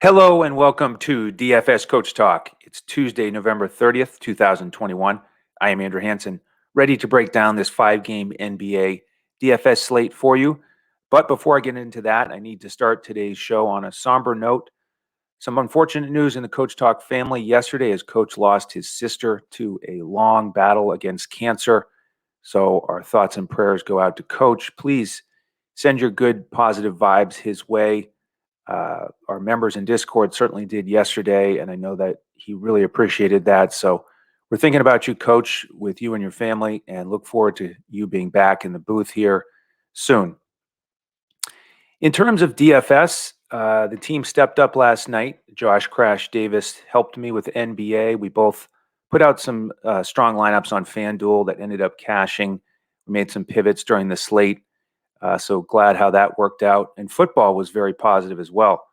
Hello and welcome to DFS Coach Talk. It's Tuesday, November 30th, 2021. I am Andrew Hanson, ready to break down this 5-game NBA DFS slate for you. But before I get into that, I need to start today's show on a somber note. Some unfortunate news in the Coach Talk family yesterday as Coach lost his sister to a long battle against cancer. So our thoughts and prayers go out to Coach. Please send your good, positive vibes his way. Our members in Discord certainly did yesterday, and I know that he really appreciated that. So we're thinking about you, Coach, with you and your family, and look forward to you being back in the booth here soon. In terms of DFS, the team stepped up last night. Josh Crash Davis helped me with NBA. We both put out some strong lineups on FanDuel that ended up cashing. We made some pivots during the slate. So glad how that worked out. And football was very positive as well.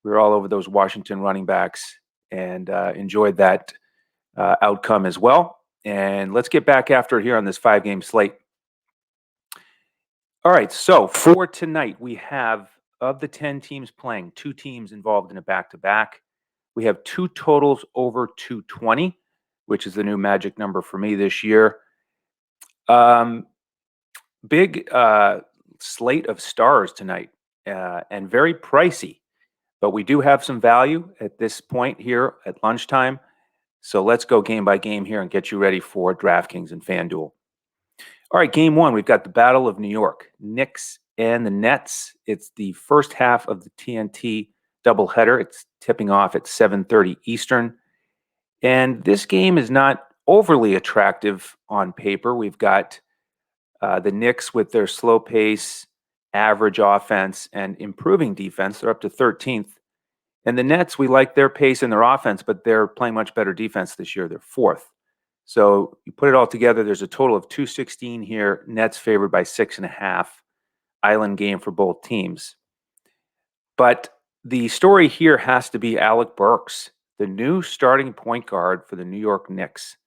We were all over those Washington running backs and enjoyed that outcome as well. And let's get back after it here on this 5-game slate. All right, so for tonight, we have, of the 10 teams playing, 2 teams involved in a back-to-back. We have 2 totals over 220, which is the new magic number for me this year. Big slate of stars tonight and very pricey, but we do have some value at this point here at lunchtime. So let's go game by game here and get you ready for DraftKings and FanDuel. All right, game 1, we've got the Battle of New York, Knicks and the Nets. It's the first half of the TNT doubleheader. It's tipping off at 7:30 Eastern. And this game is not overly attractive on paper. We've got the Knicks with their slow pace, average offense, and improving defense. They're up to 13th. And the Nets, we like their pace and their offense, but they're playing much better defense this year. They're 4th. So you put it all together, there's a total of 216 here. Nets favored by 6.5. Island game for both teams. But the story here has to be Alec Burks, the new starting point guard for the New York Knicks.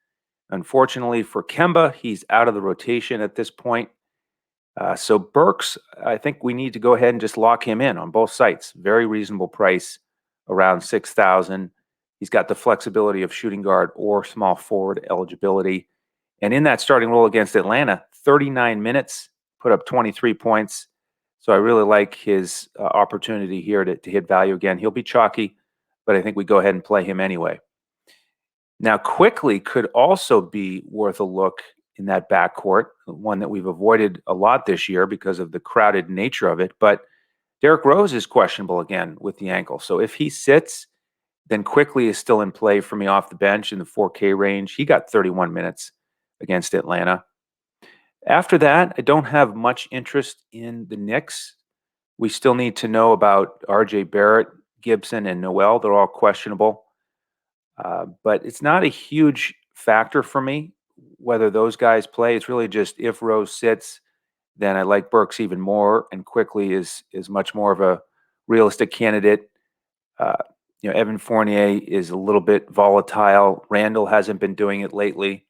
Unfortunately for Kemba, he's out of the rotation at this point. So Burks, I think we need to go ahead and just lock him in on both sites. Very reasonable price, around $6,000. He's got the flexibility of shooting guard or small forward eligibility. And in that starting role against Atlanta, 39 minutes, put up 23 points. So I really like his opportunity here to hit value again. He'll be chalky, but I think we go ahead and play him anyway. Now, Quickly could also be worth a look in that backcourt, one that we've avoided a lot this year because of the crowded nature of it. But Derrick Rose is questionable again with the ankle. So if he sits, then Quickly is still in play for me off the bench in the 4K range. He got 31 minutes against Atlanta. After that, I don't have much interest in the Knicks. We still need to know about R.J. Barrett, Gibson, and Noel. They're all questionable. But it's not a huge factor for me whether those guys play. It's really just if Rose sits, then I like Burks even more, and Quickly is much more of a realistic candidate. Evan Fournier is a little bit volatile. Randall hasn't been doing it lately,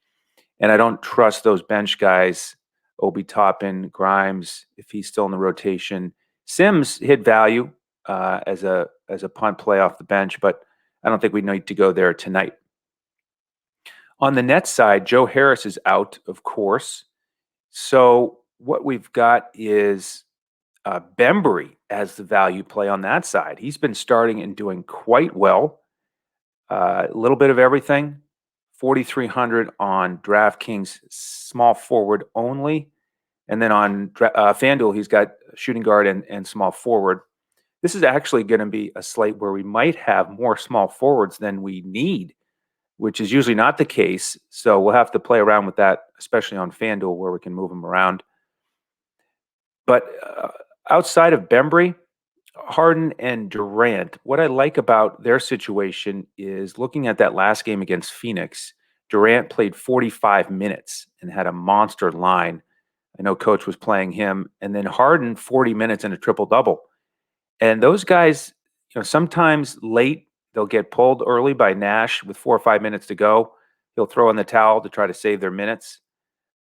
and I don't trust those bench guys. Obi Toppin, Grimes, if he's still in the rotation. Sims hit value as a punt play off the bench, but I don't think we need to go there tonight. On the Nets side, Joe Harris is out, of course. So what we've got is Bembry as the value play on that side. He's been starting and doing quite well. A little bit of everything. 4,300 on DraftKings, small forward only. And then on FanDuel, he's got shooting guard and small forward. This is actually going to be a slate where we might have more small forwards than we need, which is usually not the case. So we'll have to play around with that, especially on FanDuel where we can move them around. But outside of Bembry, Harden and Durant, what I like about their situation is looking at that last game against Phoenix, Durant played 45 minutes and had a monster line. I know Coach was playing him. And then Harden, 40 minutes and a triple-double. And those guys, sometimes late, they'll get pulled early by Nash with 4 or 5 minutes to go. He'll throw in the towel to try to save their minutes.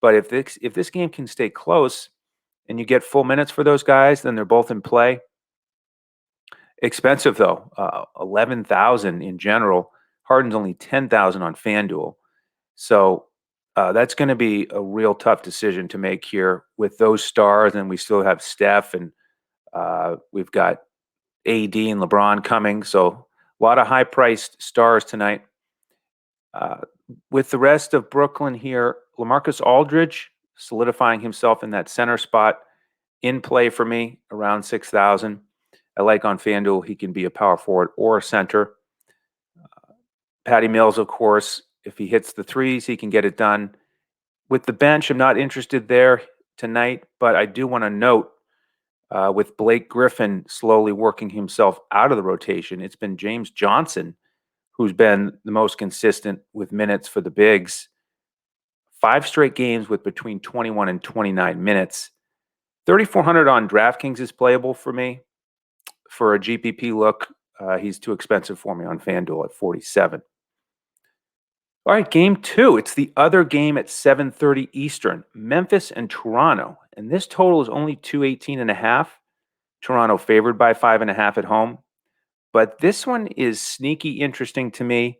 But if this game can stay close and you get full minutes for those guys, then they're both in play. Expensive though, 11,000 in general. Harden's only 10,000 on FanDuel. So that's going to be a real tough decision to make here with those stars, and we still have Steph, and we've got AD and LeBron coming. So a lot of high-priced stars tonight. With the rest of Brooklyn here, LaMarcus Aldridge solidifying himself in that center spot in play for me around 6,000. I like on FanDuel he can be a power forward or a center. Patty Mills, of course, if he hits the threes, he can get it done. With the bench, I'm not interested there tonight, but I do want to note with Blake Griffin slowly working himself out of the rotation, it's been James Johnson who's been the most consistent with minutes for the bigs. 5 straight games with between 21 and 29 minutes. 3,400 on DraftKings is playable for me. For a GPP look, he's too expensive for me on FanDuel at 47. All right, game 2. It's the other game at 7:30 Eastern. Memphis and Toronto. And this total is only 218.5. Toronto favored by 5.5 at home. But this one is sneaky interesting to me.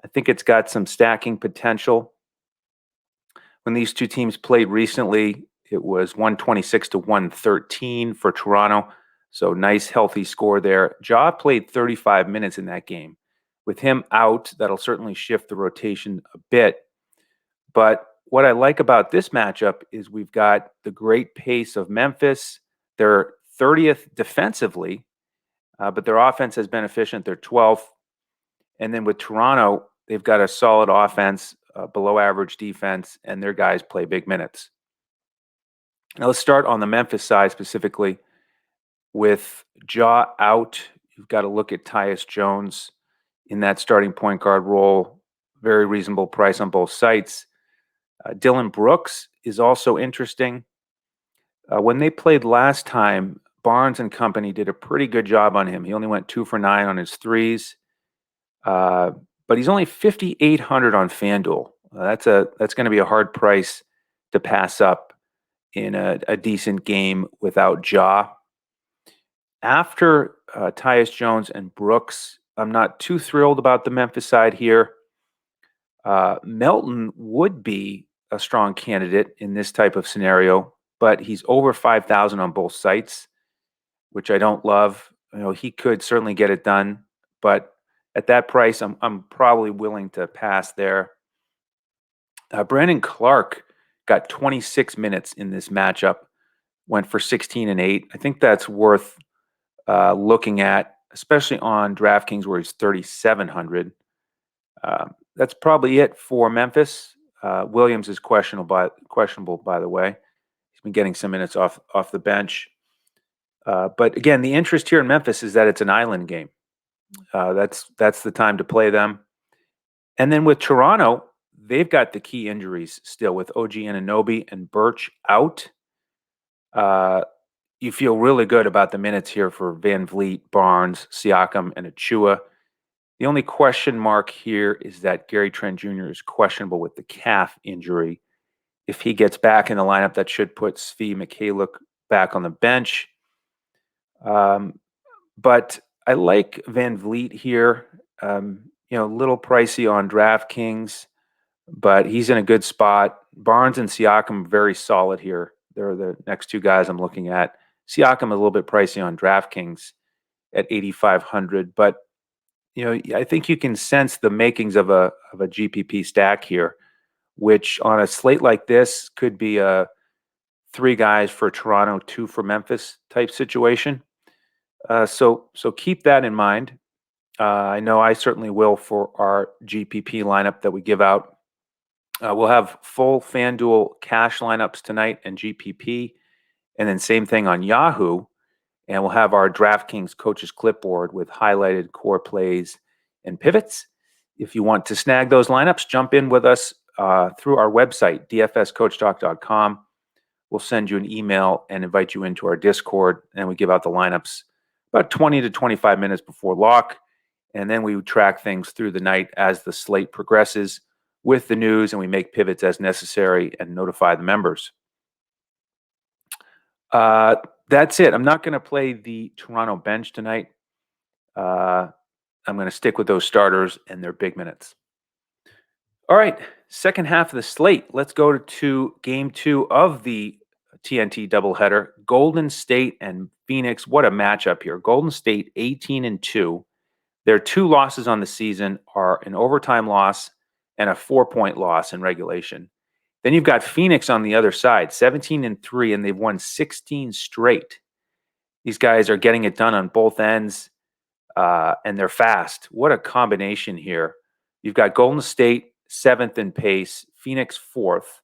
I think it's got some stacking potential. When these two teams played recently, it was 126 to 113 for Toronto. So nice, healthy score there. Ja played 35 minutes in that game. With him out, that'll certainly shift the rotation a bit. But what I like about this matchup is we've got the great pace of Memphis. They're 30th defensively, but their offense has been efficient. They're 12th. And then with Toronto, they've got a solid offense, below average defense, and their guys play big minutes. Now let's start on the Memphis side specifically. With Ja out, you've got to look at Tyus Jones in that starting point guard role. Very reasonable price on both sites. Dylan Brooks is also interesting. When they played last time, Barnes and company did a pretty good job on him. He only went 2 for 9 on his threes, but he's only 5,800 on FanDuel. That's going to be a hard price to pass up in a decent game without Ja. After Tyus Jones and Brooks, I'm not too thrilled about the Memphis side here. Melton would be a strong candidate in this type of scenario, but he's over 5,000 on both sites, which I don't love. He could certainly get it done, but at that price, I'm probably willing to pass there. Brandon Clark got 26 minutes in this matchup, went for 16 and 8. I think that's worth looking at, especially on DraftKings where he's 3,700. That's probably it for Memphis. Williams is questionable, by the way. He's been getting some minutes off the bench. But again, the interest here in Memphis is that it's an island game. That's the time to play them. And then with Toronto, they've got the key injuries still with OG Anunoby and Birch out. You feel really good about the minutes here for Van Vliet, Barnes, Siakam, and Achua. The only question mark here is that Gary Trent Jr. is questionable with the calf injury. If he gets back in the lineup, that should put Svi Mikhailiuk back on the bench. But I like Van Vliet here. A little pricey on DraftKings, but he's in a good spot. Barnes and Siakam very solid here. They're the next two guys I'm looking at. Siakam a little bit pricey on DraftKings at 8,500, but I think you can sense the makings of a GPP stack here, which on a slate like this could be a 3 guys for Toronto, 2 for Memphis type situation. So keep that in mind. I know I certainly will for our GPP lineup that we give out. We'll have full FanDuel cash lineups tonight and GPP, and then same thing on Yahoo. And we'll have our DraftKings coaches clipboard with highlighted core plays and pivots. If you want to snag those lineups, jump in with us through our website, dfscoachtalk.com. We'll send you an email and invite you into our Discord, and we give out the lineups about 20 to 25 minutes before lock. And then we track things through the night as the slate progresses with the news, and we make pivots as necessary and notify the members. That's it. I'm not going to play the Toronto bench tonight. I'm going to stick with those starters and their big minutes. All right, second half of the slate. Let's go to game 2 of the TNT doubleheader. Golden State and Phoenix. What a matchup here. Golden State 18-2. Their 2 losses on the season are an overtime loss and a 4-point loss in regulation. Then you've got Phoenix on the other side, 17-3, and they've won 16 straight. These guys are getting it done on both ends, and they're fast. What a combination here. You've got Golden State 7th in pace, Phoenix 4th.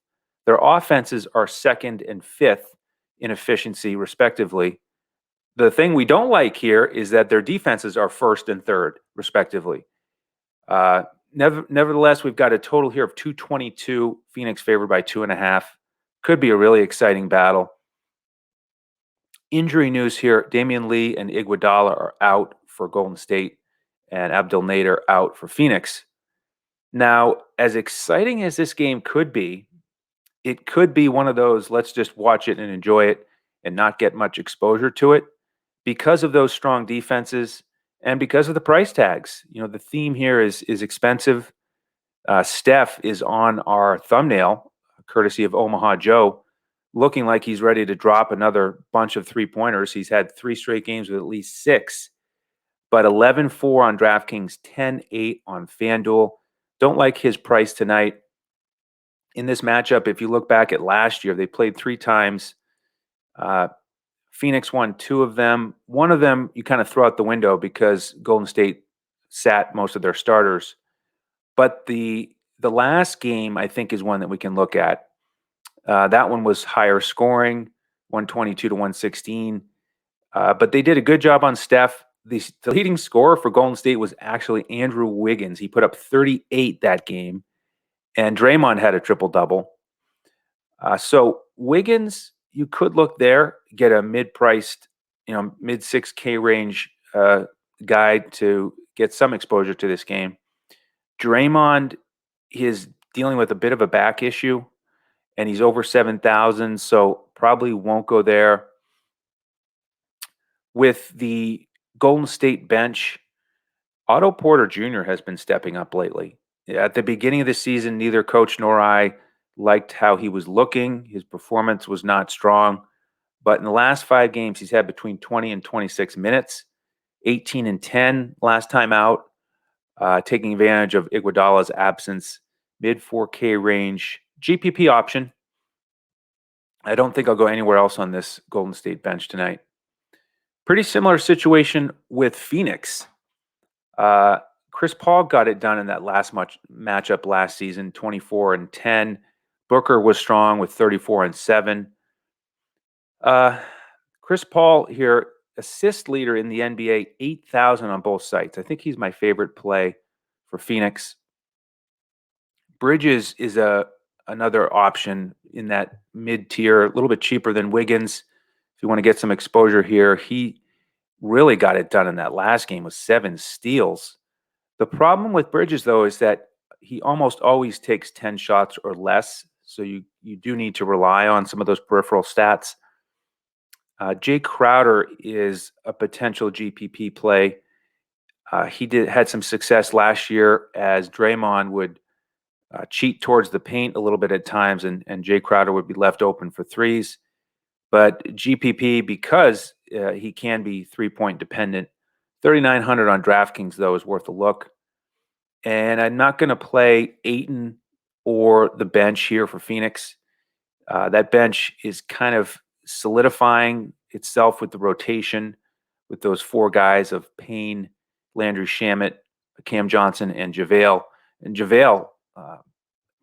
Their offenses are 2nd and 5th in efficiency, respectively. The thing we don't like here is that their defenses are 1st and 3rd, respectively. Nevertheless, we've got a total here of 222. Phoenix favored by 2.5. Could be a really exciting battle. Injury news here: Damian Lee and Iguodala are out for Golden State, and Abdel Nader out for Phoenix. Now, as exciting as this game could be, it could be one of those let's just watch it and enjoy it and not get much exposure to it because of those strong defenses and because of the price tags. You know, the theme here is expensive. Steph is on our thumbnail, courtesy of Omaha Joe, looking like he's ready to drop another bunch of 3-pointers. He's had 3 straight games with at least 6, but 11-4 on DraftKings, 10-8 on FanDuel. Don't like his price tonight. In this matchup, if you look back at last year, they played 3 times. Phoenix won 2 of them. One of them you kind of throw out the window because Golden State sat most of their starters. But the last game, I think, is one that we can look at. That one was higher scoring, 122-116. But they did a good job on Steph. The leading scorer for Golden State was actually Andrew Wiggins. He put up 38 that game. And Draymond had a triple-double. So Wiggins, you could look there, get a mid-priced, mid 6K range guy to get some exposure to this game. Draymond is dealing with a bit of a back issue, and he's over 7,000, so probably won't go there. With the Golden State bench, Otto Porter Jr. has been stepping up lately. At the beginning of the season, neither coach nor I liked how he was looking. His performance was not strong. But in the last 5 games, he's had between 20 and 26 minutes, 18 and 10 last time out, taking advantage of Iguodala's absence, mid 4K range, GPP option. I don't think I'll go anywhere else on this Golden State bench tonight. Pretty similar situation with Phoenix. Chris Paul got it done in that last matchup last season, 24 and 10. Booker was strong with 34 and 7. Chris Paul here, assist leader in the NBA, 8,000 on both sites. I think he's my favorite play for Phoenix. Bridges is another option in that mid-tier, a little bit cheaper than Wiggins. If you want to get some exposure here, he really got it done in that last game with 7 steals. The problem with Bridges, though, is that he almost always takes 10 shots or less, so you do need to rely on some of those peripheral stats. Jay Crowder is a potential GPP play. He had some success last year as Draymond would cheat towards the paint a little bit at times, and Jay Crowder would be left open for threes. But GPP, because he can be 3-point dependent, 3,900 on DraftKings, though, is worth a look. And I'm not going to play Ayton or the bench here for Phoenix. That bench is kind of solidifying itself with the rotation with those 4 guys of Payne, Landry Shamet, Cam Johnson, and JaVale. And JaVale,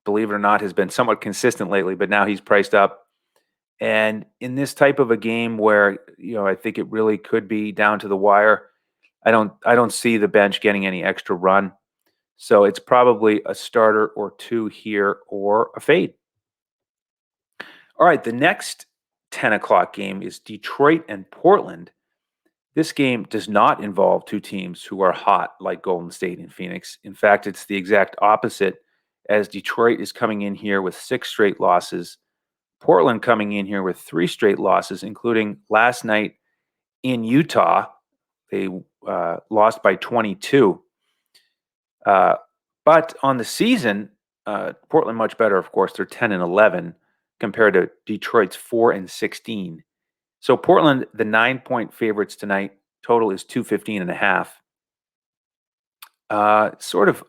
believe it or not, has been somewhat consistent lately, but now he's priced up. And in this type of a game where, I think it really could be down to the wire, I don't see the bench getting any extra run. So it's probably a starter or 2 here or a fade. All right, the next 10 o'clock game is Detroit and Portland. This game does not involve 2 teams who are hot like Golden State and Phoenix. In fact, it's the exact opposite, as Detroit is coming in here with 6 straight losses. Portland coming in here with 3 straight losses, including last night in Utah. They lost by 22. But on the season, Portland much better, of course. They're 10-11 compared to Detroit's 4-16. So Portland, the 9-point favorites tonight. Total is 215.5. Sort of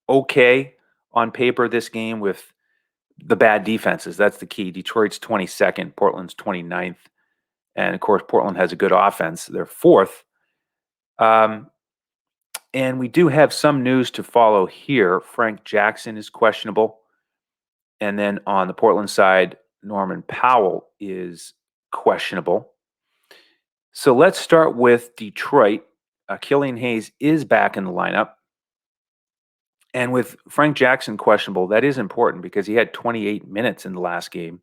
okay on paper this game with the bad defenses. That's the key. Detroit's 22nd, Portland's 29th. And of course, Portland has a good offense. They're 4th. And we do have some news to follow here. Frank Jackson is questionable. And then on the Portland side, Norman Powell is questionable. So let's start with Detroit. Killian Hayes is back in the lineup. And with Frank Jackson questionable, that is important because he had 28 minutes in the last game.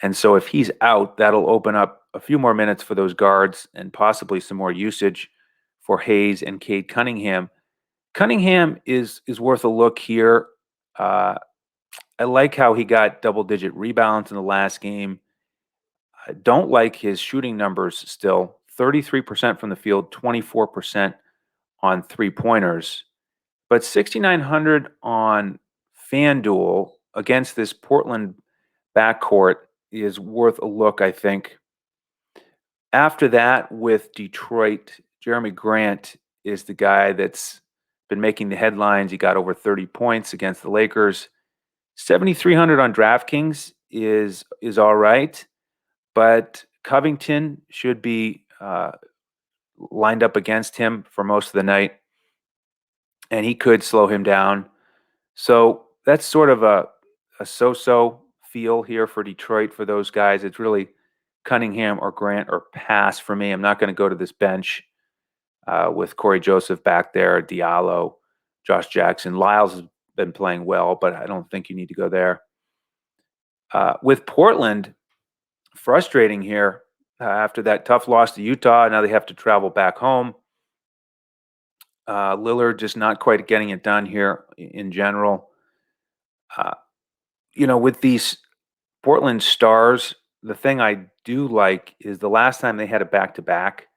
And so if he's out, that'll open up a few more minutes for those guards and possibly some more usage for Hayes and Cade Cunningham. Cunningham is worth a look here. I like how he got double-digit rebounds in the last game. I don't like his shooting numbers still. 33% from the field, 24% on three-pointers. But 6,900 on FanDuel against this Portland backcourt is worth a look, I think. After that, with Detroit, Jeremy Grant is the guy that's been making the headlines. He got over 30 points against the Lakers. 7,300 on DraftKings is all right, but Covington should be lined up against him for most of the night, and he could slow him down. So that's sort of a so-so feel here for Detroit for those guys. It's really Cunningham or Grant or pass for me. I'm not going to go to this bench with Corey Joseph back there, Diallo, Josh Jackson. Lyles has been playing well, but I don't think you need to go there. With Portland, frustrating here after that tough loss to Utah. Now they have to travel back home. Lillard just not quite getting it done here in general. With these Portland Stars, the thing I do like is the last time they had a back-to-back,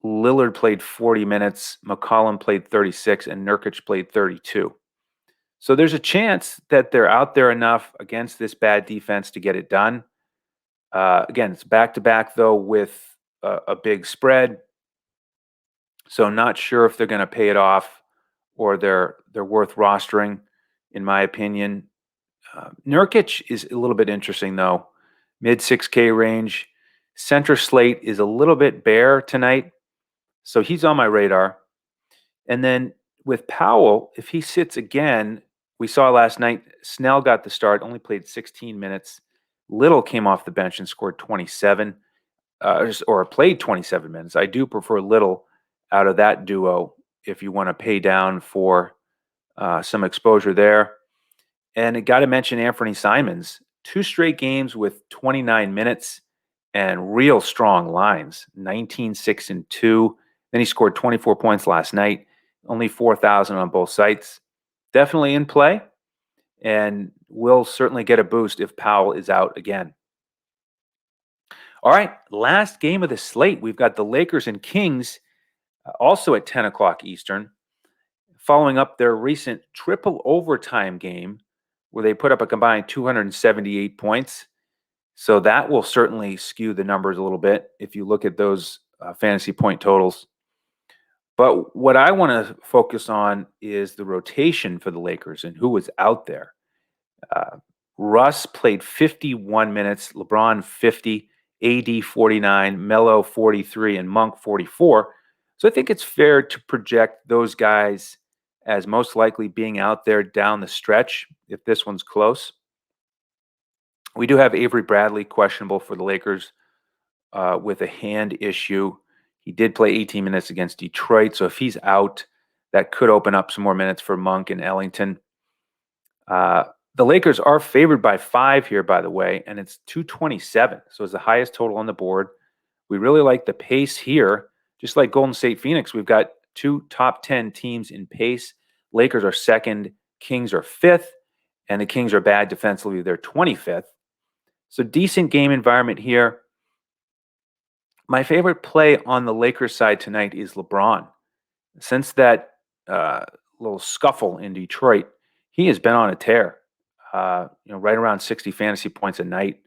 Lillard played 40 minutes, McCollum played 36, and Nurkic played 32. So there's a chance that they're out there enough against this bad defense to get it done. Again, it's back-to-back, though, with a big spread. So not sure if they're going to pay it off or they're worth rostering, in my opinion. Nurkic is a little bit interesting, though. Mid 6K range. Center slate is a little bit bare tonight, so he's on my radar. And then with Powell, if he sits again, we saw last night, Snell got the start, only played 16 minutes. Little came off the bench and scored 27, or played 27 minutes. I do prefer Little out of that duo if you want to pay down for some exposure there. And I got to mention Anthony Simons. 2 straight games with 29 minutes and real strong lines, 19, 6, and 2. Then he scored 24 points last night, only 4,000 on both sites. Definitely in play, and will certainly get a boost if Powell is out again. All right, last game of the slate. We've got the Lakers and Kings, also at 10 o'clock Eastern, following up their recent triple overtime game where they put up a combined 278 points. So that will certainly skew the numbers a little bit if you look at those fantasy point totals. But what I want to focus on is the rotation for the Lakers and who was out there. Russ played 51 minutes, LeBron 50, AD 49, Melo 43, and Monk 44. So I think it's fair to project those guys as most likely being out there down the stretch if this one's close. We do have Avery Bradley questionable for the Lakers with a hand issue. He did play 18 minutes against Detroit, so if he's out, that could open up some more minutes for Monk and Ellington. The Lakers are favored by 5 here, by the way, and it's 227, so it's the highest total on the board. We really like the pace here. Just like Golden State Phoenix, we've got 2 top 10 teams in pace. Lakers are 2nd, Kings are 5th, and the Kings are bad defensively. They're 25th. So decent game environment here. My favorite play on the Lakers side tonight is LeBron. Since that little scuffle in Detroit, he has been on a tear. Right around 60 fantasy points a night.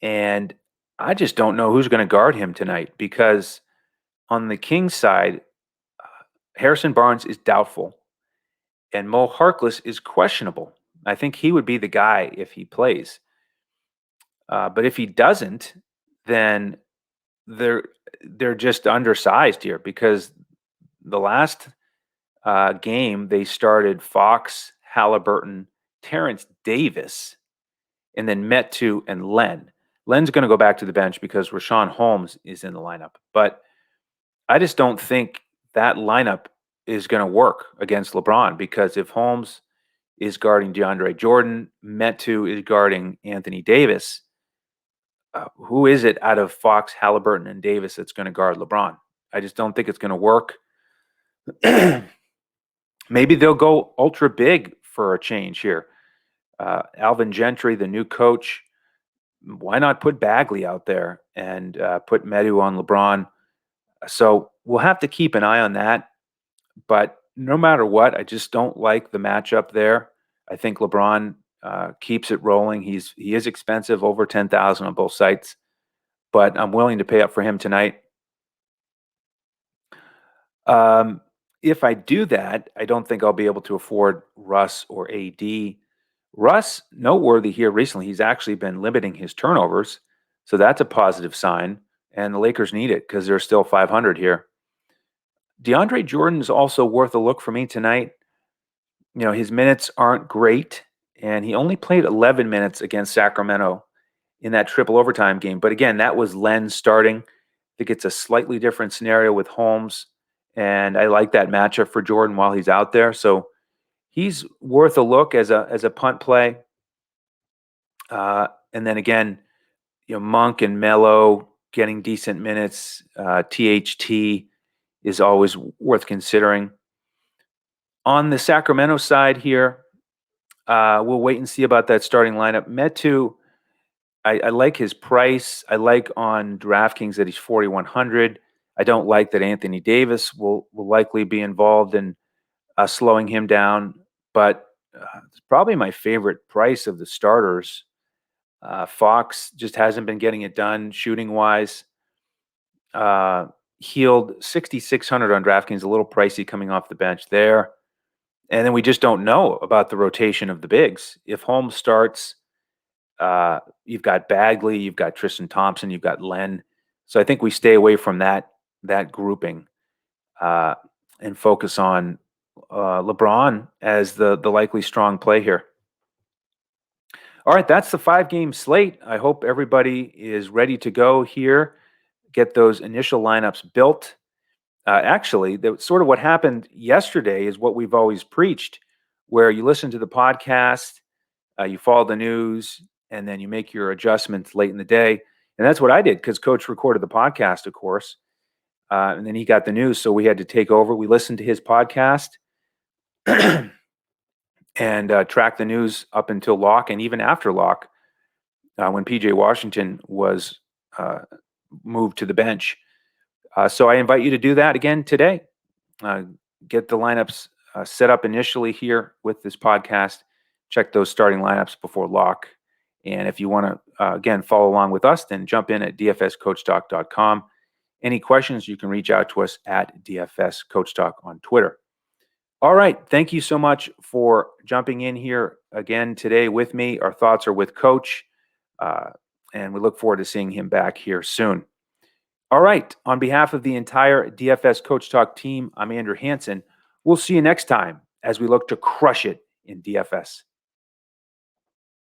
And I just don't know who's going to guard him tonight because on the Kings side, Harrison Barnes is doubtful and Mo Harkless is questionable. I think he would be the guy if he plays. But if he doesn't, then they're just undersized here because the last game they started Fox, Halliburton, Terrence Davis, and then Metu and Len. Len's going to go back to the bench because Rashawn Holmes is in the lineup. But I just don't think that lineup is going to work against LeBron because if Holmes is guarding DeAndre Jordan, Metu is guarding Anthony Davis, who is it out of Fox, Halliburton, and Davis that's going to guard LeBron? I just don't think it's going to work. Maybe they'll go ultra big for a change here. Alvin Gentry, the new coach, why not put Bagley out there and put Metu on LeBron? So we'll have to keep an eye on that. But no matter what, I just don't like the matchup there. I think LeBron keeps it rolling. He is expensive, over 10,000 on both sites, but I'm willing to pay up for him tonight. If I do that, I don't think I'll be able to afford Russ or AD. Russ, noteworthy here recently, he's actually been limiting his turnovers, so that's a positive sign. And the Lakers need it because they're still 500 here. DeAndre Jordan is also worth a look for me tonight. His minutes aren't great, and he only played 11 minutes against Sacramento in that triple overtime game. But again, that was Len starting. I think it's a slightly different scenario with Holmes, and I like that matchup for Jordan while he's out there. So he's worth a look as a punt play. And then again, Monk and Melo getting decent minutes. THT is always worth considering. On the Sacramento side here, we'll wait and see about that starting lineup. Metu, I like his price. I like on DraftKings that he's 4,100. I don't like that Anthony Davis will likely be involved in slowing him down, but it's probably my favorite price of the starters. Fox just hasn't been getting it done shooting-wise. Healed 6,600 on DraftKings, a little pricey coming off the bench there. And then we just don't know about the rotation of the bigs. If Holmes starts, you've got Bagley, you've got Tristan Thompson, you've got Len. So I think we stay away from that grouping and focus on LeBron as the likely strong play here. All right, that's the 5-game slate. I hope everybody is ready to go here, get those initial lineups built. Actually, sort of what happened yesterday is what we've always preached, where you listen to the podcast, you follow the news, and then you make your adjustments late in the day. And that's what I did because Coach recorded the podcast, of course. And then he got the news, so we had to take over. We listened to his podcast and track the news up until lock and even after lock when PJ Washington was moved to the bench. So I invite you to do that again today. Get the lineups set up initially here with this podcast. Check those starting lineups before lock. And if you want to, again, follow along with us, then jump in at dfscoachtalk.com. Any questions, you can reach out to us at dfscoachtalk on Twitter. All right. Thank you so much for jumping in here again today with me. Our thoughts are with Coach, and we look forward to seeing him back here soon. All right. On behalf of the entire DFS Coach Talk team, I'm Andrew Hanson. We'll see you next time as we look to crush it in DFS.